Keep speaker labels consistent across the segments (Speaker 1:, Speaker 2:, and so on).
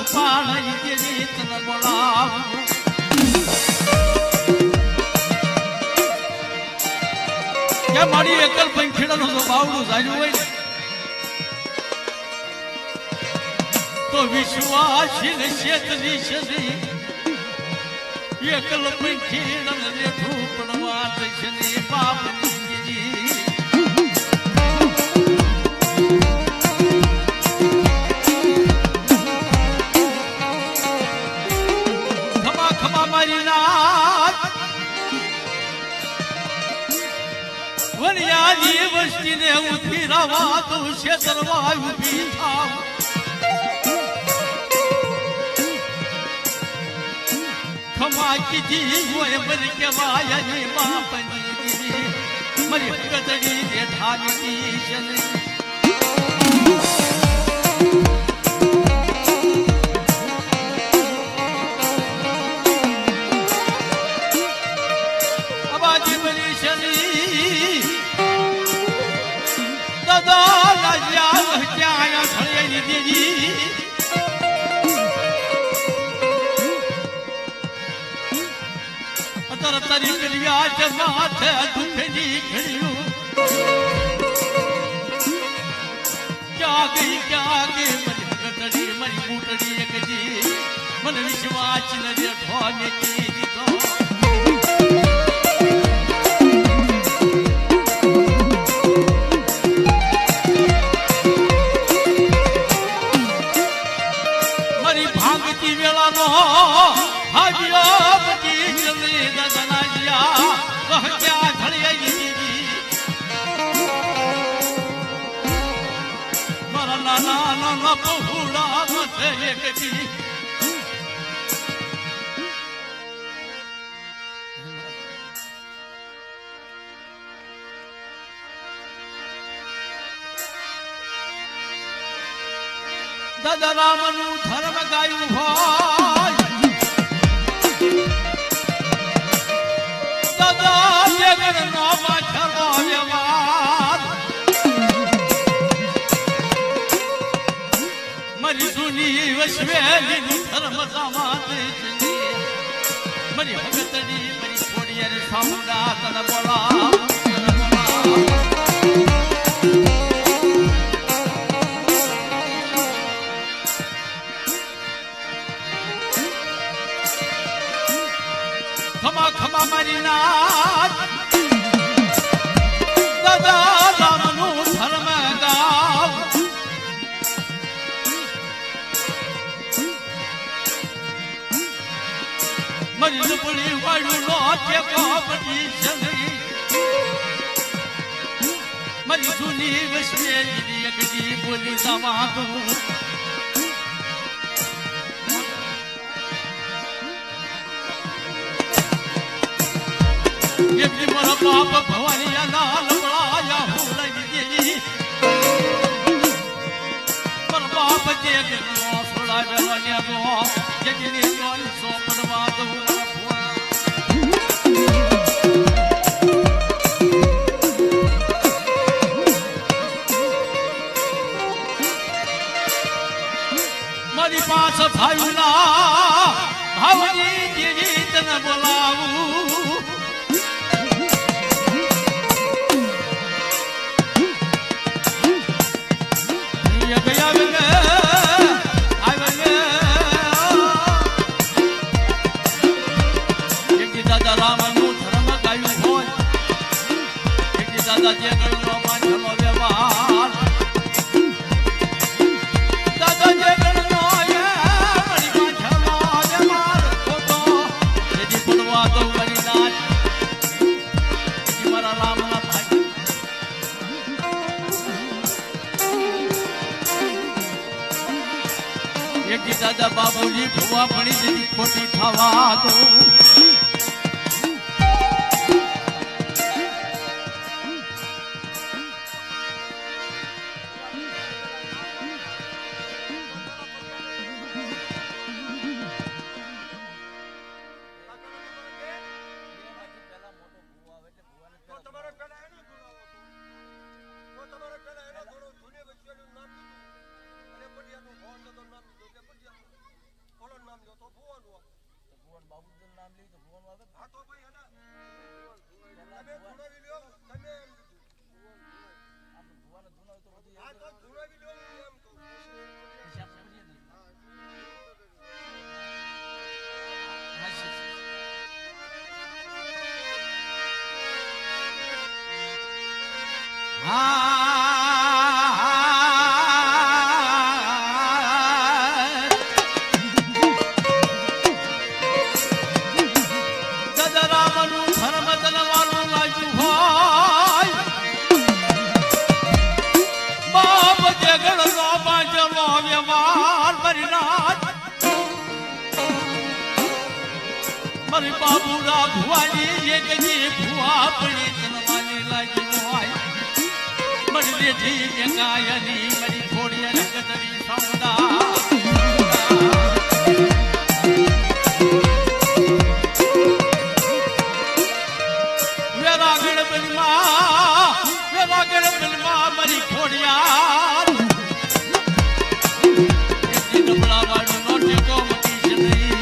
Speaker 1: પાણી દેવી તને બોલાવું કે મારી એકલ પંખીડાનું જો બાવડું ઝાલ્યું હોય ને તો વિશ્વાસી ને શેતની શરી એકલ પંખીડાને રેઠું પડવા દશે ને બાપની વણિયાની વસ્તીને ઉઠી રવા તો શેતરવા ઉભી થાવ ખમા કીધી હોય મને કેવાય ને બાપની દીદી મારી હકતડી બેઠાની છે તારી કલિયા જ માથે દુખની ઘડ્યું ક્યાં ગઈ મને ગતડી મારી બૂટડી એકજી મને વિશ્વાસ ન બેઠો ને દીધો મારી ભાગતી વેળાનો હાજ્યો બધી જલ્દી દદના क्या मारा नाना नाना बहुड़ा मत एकजी દાદા રામનું ધર્મ ગાયું હોય દાદા જગર નો પાછળનો વ્યવહાર મારી જૂની વસવેલી નું ધર્મ સમાત મારી ભગતડી મારી છોડિયાર સામુંડા તને બોલાવ ખમા ખમા મારી નાથ દાદા રામનું ધર્મ ગાવ મારી લુપડી વાળું નો ટેકો બધી જંગી મારી જૂની વસવેલી એકડી બોલી જવા દઉં એકલી મારા બાપ ભવાની નાલ મળાયા હું લઈ દેવી મારા બાપ જે નો છોડાવ્યા ને તો જેની ગોલ સો પડવા દઉં મારી પાછ ભાઈના ભાવની દેવી તને બોલાવું દાદા રામનું ધર્મ ગાયું હોય દાદા જગરનો માછલો વ્યવહાર દાદા જગરનો મારી માછલો વ્યવહાર ખોટો જેથી પડવા તો મારી નાચ મારા રામના ભાઈ એક દાદા બાબુજી ભુવા ભણી જેથી ખોટી થવા દો
Speaker 2: ભોળો નામ લો તો ભુવન હો
Speaker 3: તો ભુવન બાબુજીનું નામ લઈ તો ભુવન આવે
Speaker 2: હા તો ભાઈ એના તમે ધુણાવી લ્યો તમે એમ કીધું
Speaker 3: આપણે ભુવાને ધુણાવ તો બધું
Speaker 2: હા તો ધુણાવી લ્યો એમ કહું
Speaker 1: મારી બાબુડા ભુવાની એક જી ભુવા પડી તનવાની લાગી હોય મરી લેજી કે કાયની મરી થોડી રંગતરી સૌદા વેરા ગણબલમાં મરી ખોડિયાર એ નબળા વાળું નો ટેકો મટી છે નહીં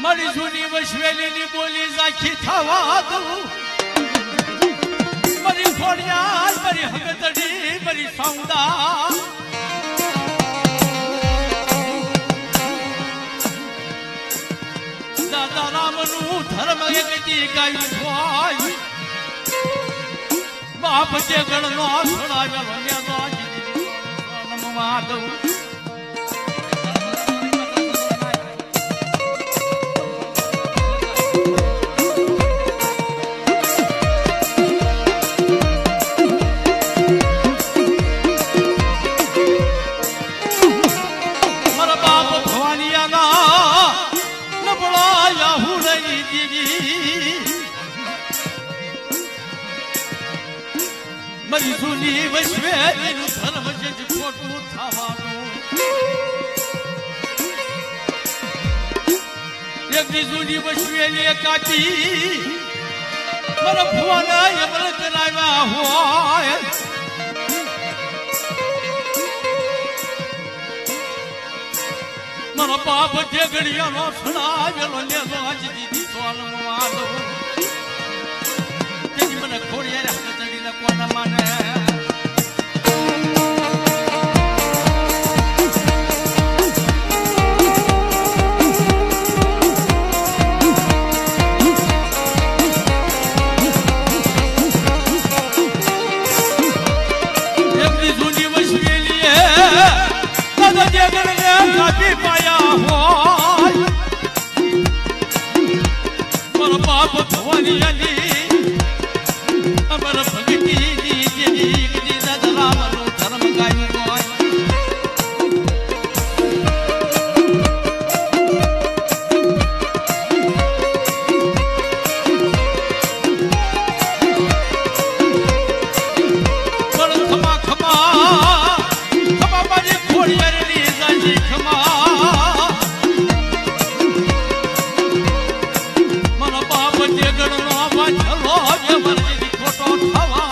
Speaker 1: મારી જૂની વસવેલીની બોલી ઝાંખી થવા દઉં મારી ખોડિયાર મારી હગતડી મારી સૌદા દાદા રામનું ધર્મ એકતી ગાયું હોય બાપ જે ગણનો છોડાવેલો ને નમવા દઉં મારી જૂની વસવેલીનું ધર્મ છે જ ખોટું થવાનું એકની જૂની વસવેલીએ કાઢી મારા ભુવાને અમલ કરાવ્યા હોય મારા બાપ જે ઘડિયાનો છડાવેલો લેલો આજ દીદી સોલમાં દો તેની મને ખોડિયારે હાથ ચડીને કોના માને એકની જૂની વસવેલીએ દાદા જે ગણને કાપી પાયા હોય મારા બાપ ભવાની અલી અમર ભગતી દીદી દાદા રામનું ધર્મ ગાયું હોય પણ ખમા ખમા મારી ખોડિયારની જાજી ખમા મારા બાપ જે ગણનો વાંચલો જે મરજી ખોટો થવા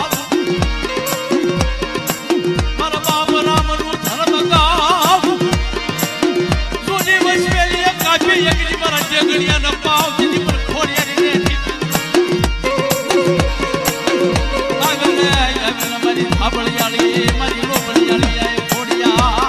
Speaker 1: મારા બાપ રામનું ધર્મ ગાવું જૂની વસવેલીએ કાપી એકની મારા જગડિયાના પાવ દીધી પર ખોડિયારી ને મારી થાબળિયાળી મારી લોબળિયાળી આય ખોડિયા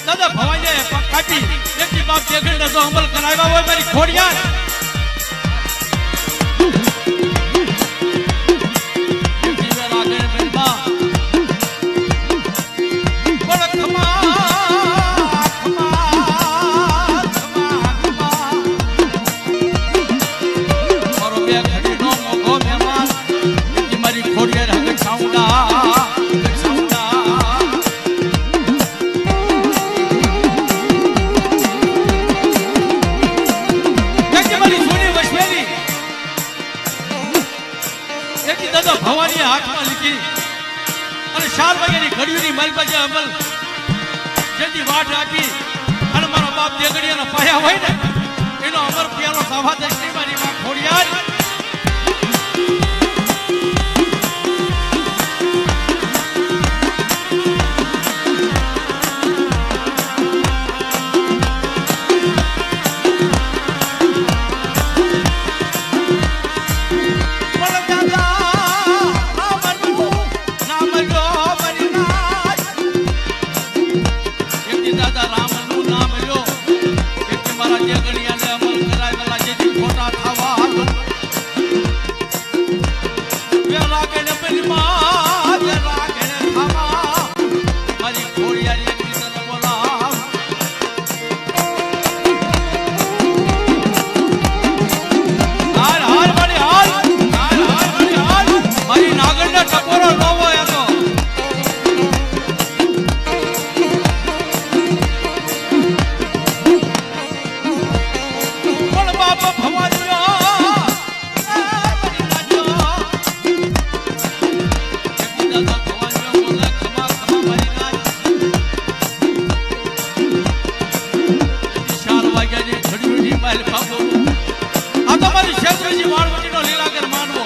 Speaker 1: દાદા ભવાઈએ કાપી એકની બાપ જેગડને જો અમલ કરાવ્યા હોય મારી ખોડિયાર જીવે લાગે બેનબા બળ ખમા મારો બે ઘડીનો મોગો મહેમાન મારી ખોડિયાર હવે છાઉંડા ભવાની હાથમાં લીધી અને 4 વાગ્યાની ઘડીઓની મારી પાસે અમલ જેથી વાટ આપી અને મારો બાપ જે ઘડિયાના પાયા હોય ને એનો અમર પ્યાલો સભા દર્શની મારી માં ખોડિયાર દાદા રામનું નામ લ્યો કે મારા જે આપો આ તમારી ક્ષેત્રજી વાળવટીનો લીલાકર માનવો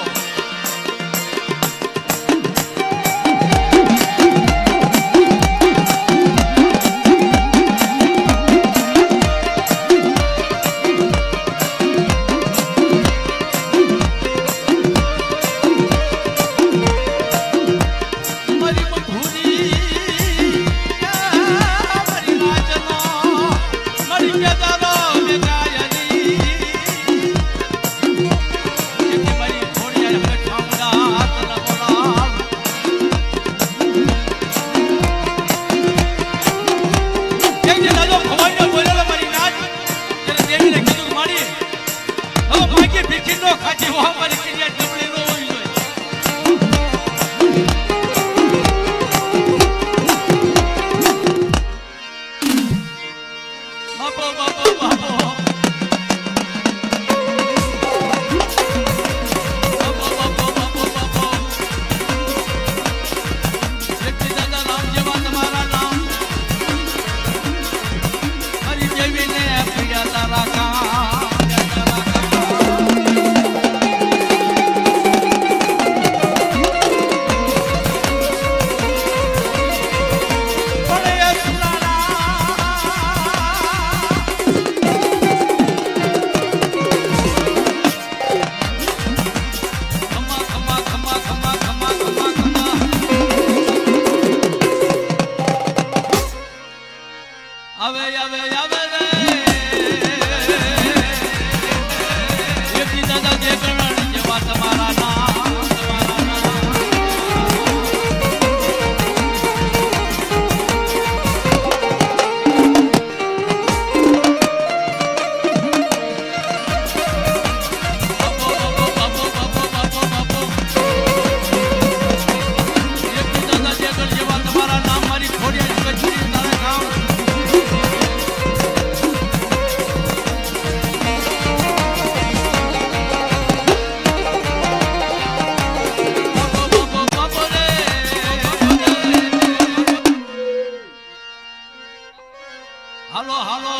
Speaker 1: હાલો હાલો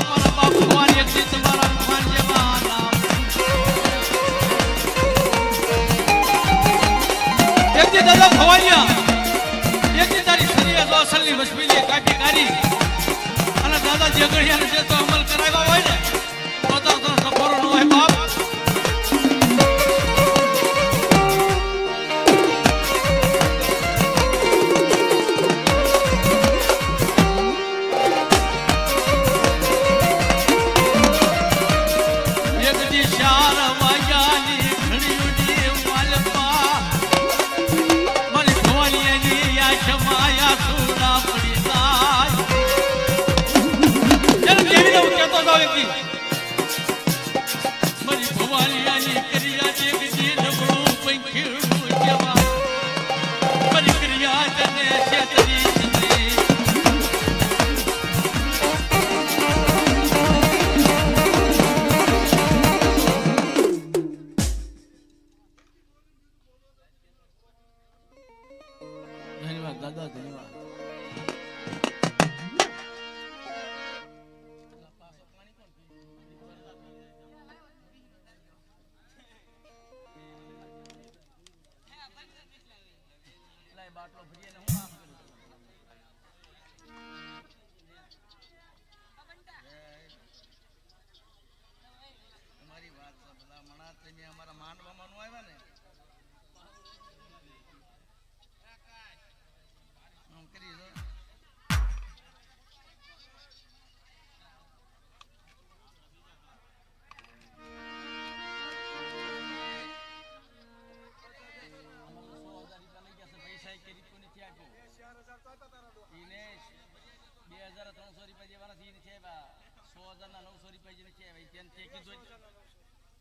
Speaker 1: મારા બાપ ભગવાન એક દી તમારા ભગવાન જેવા નામ એક દી દાદા ભવાનિયા એક દી તારી શરીર દોસલની વસવીલી કાપી કાઢી અને દાદા જેગડિયાને જે તો અમલ કરાવ્યા હોય ને તો સફરો ન હોય બાપ મારી ભવાલિયાની ક્રિયા જેવી નબળું પંખીડું જેવા મારી ક્રિયા તને છેતરી ધન્યવાદ દાદા ધન્યવાદ
Speaker 3: બાટલો ભરીને હું કામ કરું તમારી વાત છે ભલા મણા તમે અમારા માંડવામાં નું આવ્યા ને હું કરી દો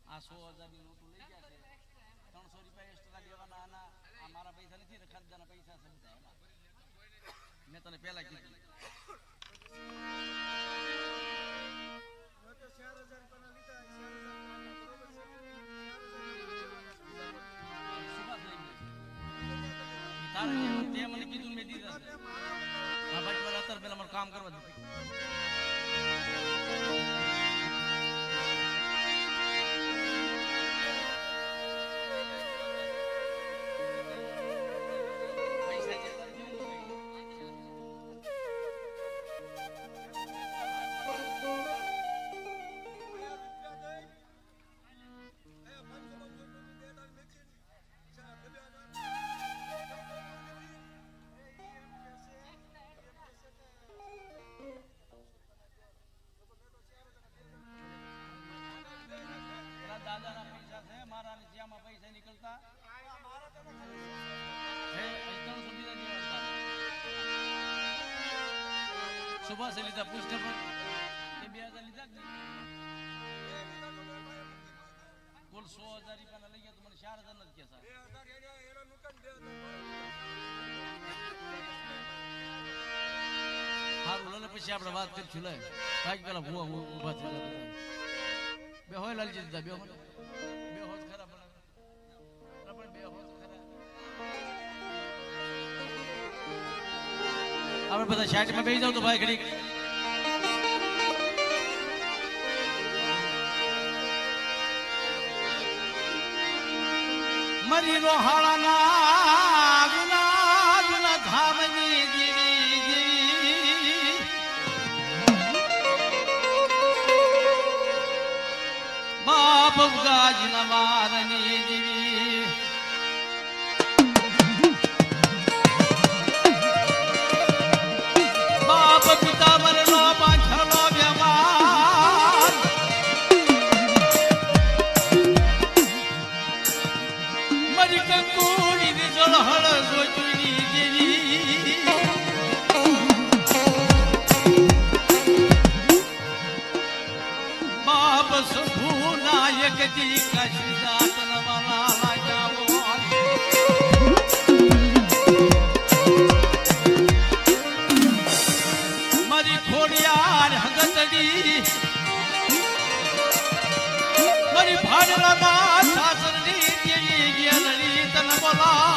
Speaker 3: આ 100,000 ની નોટો લઈ ગયા છે 300 રૂપિયા એક્સ્ટ્રા દેવાના આના આ મારા પૈસા નથી ને ખર્ચાના પૈસા છે બધા એમાં મેં તને પહેલા કીધું તે મને કીધું મેં દીધા છે હા ભાઈ મારે અત્યારે પેલા મારે કામ કરવા દીધું તમારા અને જ્યાંમાં પૈસા નીકળતા
Speaker 2: મારા તમે
Speaker 3: હે 300 બીજા દેવાના સુભાષે લીધા પુષ્ટર પણ એ 2000 લીધા જ નહીં બોલ 100,000 રૂપિયાના લઈ ગયા તો મને 4,000 નથી કેસા
Speaker 2: 2000 એના નુકસાન 2000
Speaker 3: હારું લે પછી આપણે વાત કરીશું લે ભાઈ પેલા ભૂવા ઊભા થઈ ગયા બે હોય લાલજી દીધા બે હોય ખરા પણ બે હોય ખરા આપણે બધા સાઈડમાં બેસી જાવ તો ભાઈ ઘડી મરી રોહાળાના ગુના ગુના ધામની જીવી બાપ ગાજના વારની જીવી બાપ પિતા મરનો પાછળનો વ્યવહાર મરી કંકુડી ની જળહળ જોઈની દેવી બાપ શંભુ નાયક જી કાશીદાસ નવાલા લાગ્યાઓ મારી ખોડિયાર હગતડી મારી ભાડરાના સાસરની દેવી ગેલડી તન બોલા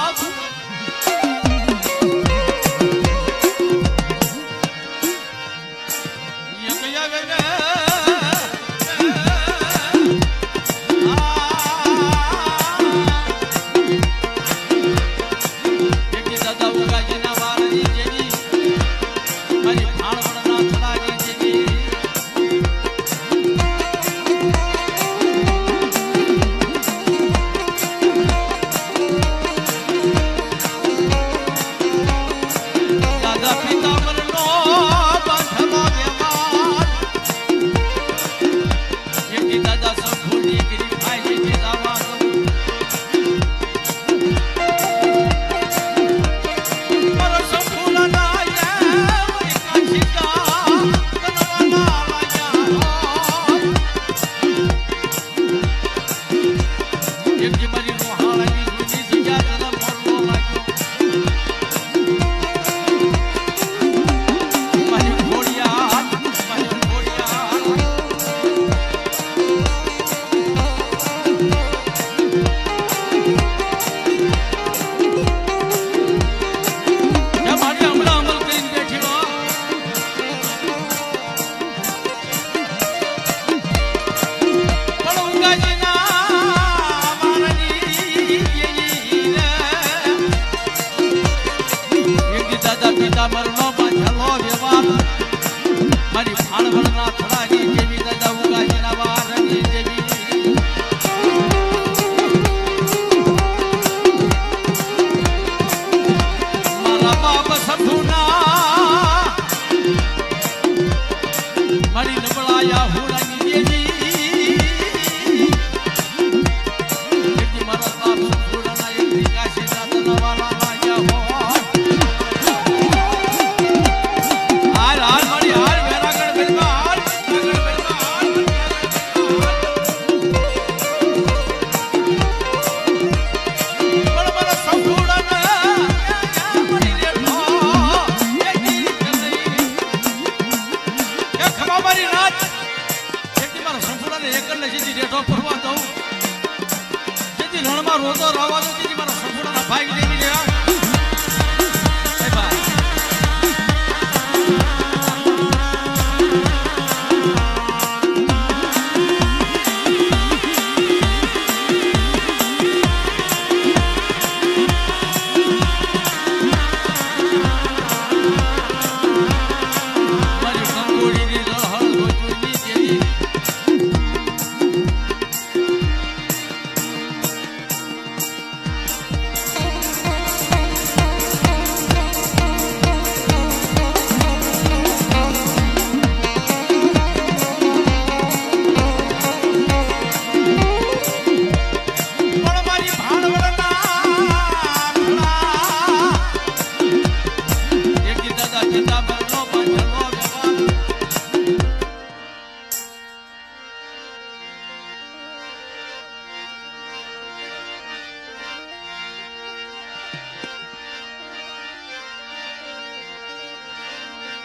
Speaker 3: રોતો રવા દો દીદી મારા સંપૂર્ણ ભાઈ દેવી લે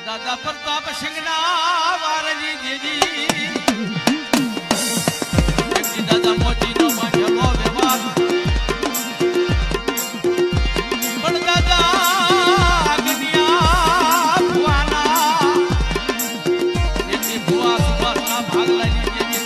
Speaker 3: દાદા પ્રતાપ સિંહના વારની દેવી દાદા મોતીનો માંગેલો વ્યવહાર પણ દાદા અગ્નિયા ભુવાના એની ભુવા સુભાષના ભાગલાની દેવી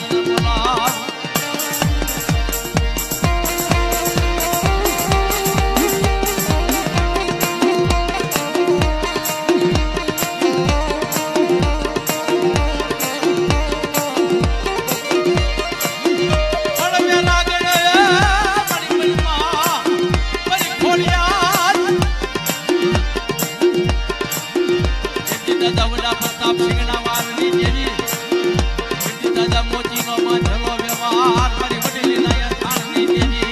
Speaker 3: તને બોલા પ્રતાપ સિંહના વારની દેવી દાદા મોતીનો માંગેલો વ્યવહાર મારી વડેલી ના થાળની દેવી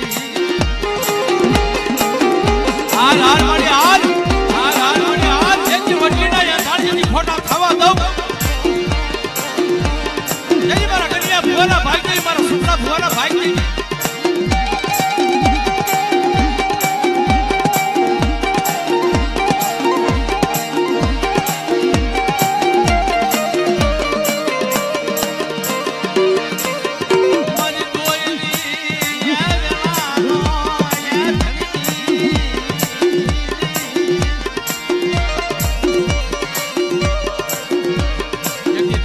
Speaker 3: હાર હાર મારી હાર હાર હાર મારી હાર જેની વડેલી ના થાળની ફોટા ખાવા દઉં જેની મારા કન્યા ભુવાના ભાઈ મારા સુપના ભુવાના ભાઈ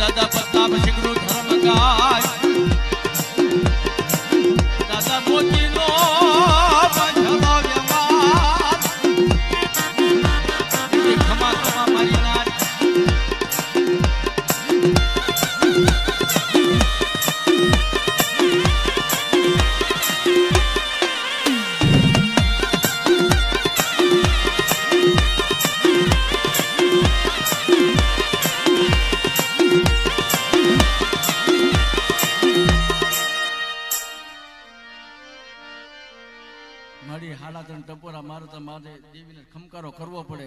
Speaker 3: દાદા પ્રતાપ સિંહનું ધર્મ ગાય દાદા મોતીનો માંગેલો વ્યવહાર ખમા ખમા મારી નાર મારી હાડા ત્રણ ટપોરા મારે તો મારે દેવીને ખમકારો કરવો પડે